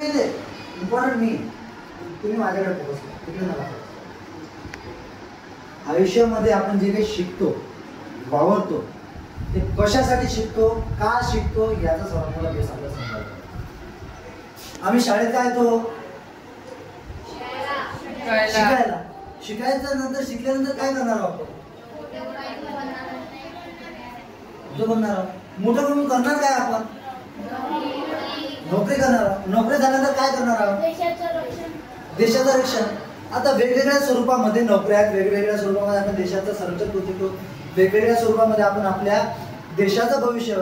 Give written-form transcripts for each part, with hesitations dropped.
Important नाही, तुम्ही माझ्याकडे पोहोचला तिकडे मला. आयुष्यामध्ये आपण जे काही शिकतो, वावरतो, ते कशासाठी शिकतो, का शिकतो याचा सर्वात मोठा बेस आपल्याला समजायचा. आम्ही शाळेत काय येतो? शिकायला. शिकायचं नंतर शिकल्यानंतर काय करणार आहोत? बनणार आहोत. मोठं करून करणार काय आपण? नोकरी करणार आहोत. नोकरी झाल्यानंतर काय करणार आहोत? देशाचं रक्षण. आता वेगवेगळ्या स्वरूपामध्ये नोकऱ्या आहेत, वेगवेगळ्या स्वरूपामध्ये आपण देशाचं संरक्षण करू शकतो. वेगवेगळ्या स्वरूपामध्ये आपण आपल्या देशाचं भविष्य,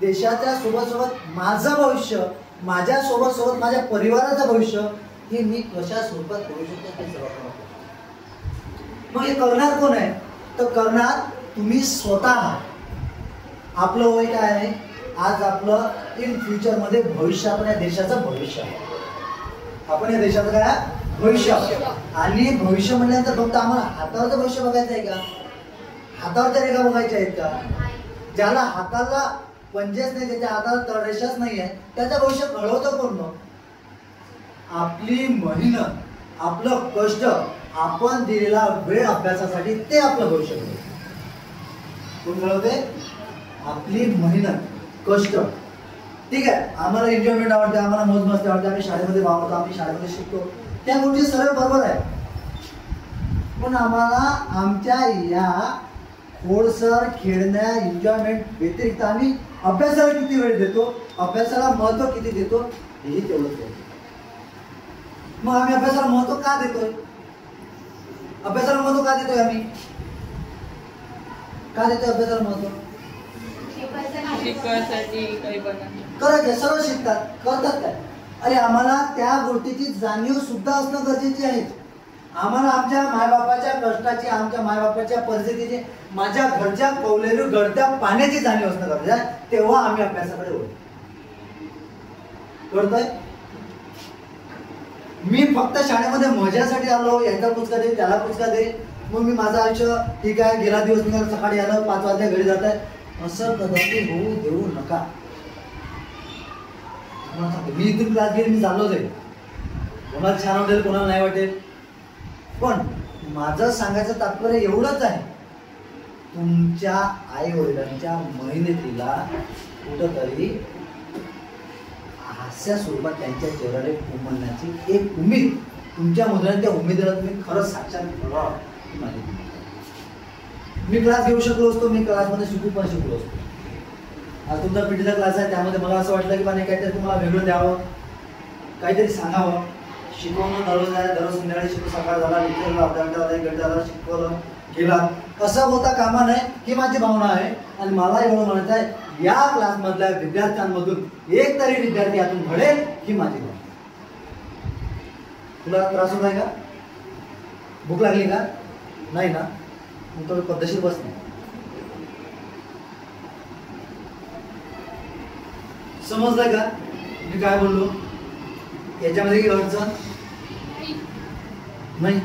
देशाच्या सोबत माझं भविष्य, माझ्या सोबत माझ्या परिवाराचं भविष्य हे मी कशा स्वरूपात करू शकतो ते सर्व. मग हे करणार कोण आहे? तर करणार तुम्ही स्वतः. आपलं वय काय आहे आज? आपलं इन फ्युचर मध्ये भविष्य, आपण या देशाचं भविष्य आहे. आपण या देशाचं काय भविष्य. आणि भविष्य म्हटल्यानंतर फक्त आम्हाला हातावरचं भविष्य बघायचं आहे का? हातावरच्या रेखा बघायच्या आहेत का? ज्याला हाताला पंजेच नाही, त्याच्या हाताला तळरेषाच नाही आहे, त्याचं भविष्य घडवतं कोण? मग आपली मेहनत, आपलं कष्ट, आपण दिलेला वेळ अभ्यासासाठी, ते आपलं भविष्य घडवतं. कोण घडवते? आपली मेहनत, कष्ट. ठीक आहे, आम्हाला एन्जॉयमेंट आवडते, आम्हाला मोज मस्ती आवडते, आम्ही शाळेमध्ये वावरतो, आम्ही शाळेमध्ये शिकतो, त्या गोष्टी सर्व बरोबर आहे. पण आम्हाला आमच्या या खोडसर खेळण्या एन्जॉयमेंट व्यतिरिक्त आम्ही अभ्यासाला किती वेळ देतो, अभ्यासाला महत्व किती देतो, हेही तेवढंच आहे. मग आम्ही अभ्यासाला महत्व का देतोय? अभ्यासाला महत्व का देतोय? आम्ही का देतोय अभ्यासाला महत्व? करायचं, सर्व शिकतात, करतात काय? अरे आम्हाला त्या गोष्टीची जाणीव सुद्धा असणं गरजेची आहे. आम्हाला आमच्या मायबापाच्या कष्टाची, आमच्या मायबापाच्या परिस्थितीची, माझ्या घरच्या कौलेरू गळत्या पाण्याची जाणीव असणं गरजेचं आहे. तेव्हा आम्ही अभ्यासाकडे वळतो. कळतंय? मी फक्त शाळेमध्ये मजासाठी आलो, याचा पुचका दे, त्याला पुचका दे, मग मी माझं आयुष्य ठीक आहे, गेला दिवस निघाला, सकाळी आलं, 5 वाजता घरी जात आहे, असं कदाचित होऊ देऊ नका. मी इथून क्लास घेऊन मी चाललो जाईल, कोणाला छान वाटेल, कोणाला नाही वाटेल, पण माझं सांगायचं तात्पर्य एवढंच आहे, तुमच्या आई वडिलांच्या मेहनतीला कुठंतरी हास्य स्वरूपात त्यांच्या चेहऱ्याला उमलण्याची एक उमेद तुमच्या मुलांना, त्या उमेदीला तुम्ही खरंच साक्षात ठेवा. मी क्लास घेऊ शकलो असतो, मी क्लासमध्ये शिकू पण शिकलो असतो. आज तुमचा पीटीचा क्लास आहे, त्यामध्ये मला असं वाटलं की मला काहीतरी तुम्हाला वेगळं द्यावं, काहीतरी सांगावं. शिकवणं दररोज आहे, दररोज संध्याकाळी शिकू, सकाळ झाला, लेक्चरला अर्धा घंटा झाला, 1 घंटा झाला, शिकवलं गेला, असं होता कामा नये, ही माझी भावना आहे. आणि मला एवढं म्हणायचं आहे, या क्लासमधल्या विद्यार्थ्यांमधून एक तरी विद्यार्थी यातून घडेल, ही माझी भावना. तुला त्रास होत आहे का? भूक लागली का? नाही ना? मग तो पद्धतशीर बस नाही. समजलं का मी काय बोललो? याच्यामध्ये काही अडचण नाही.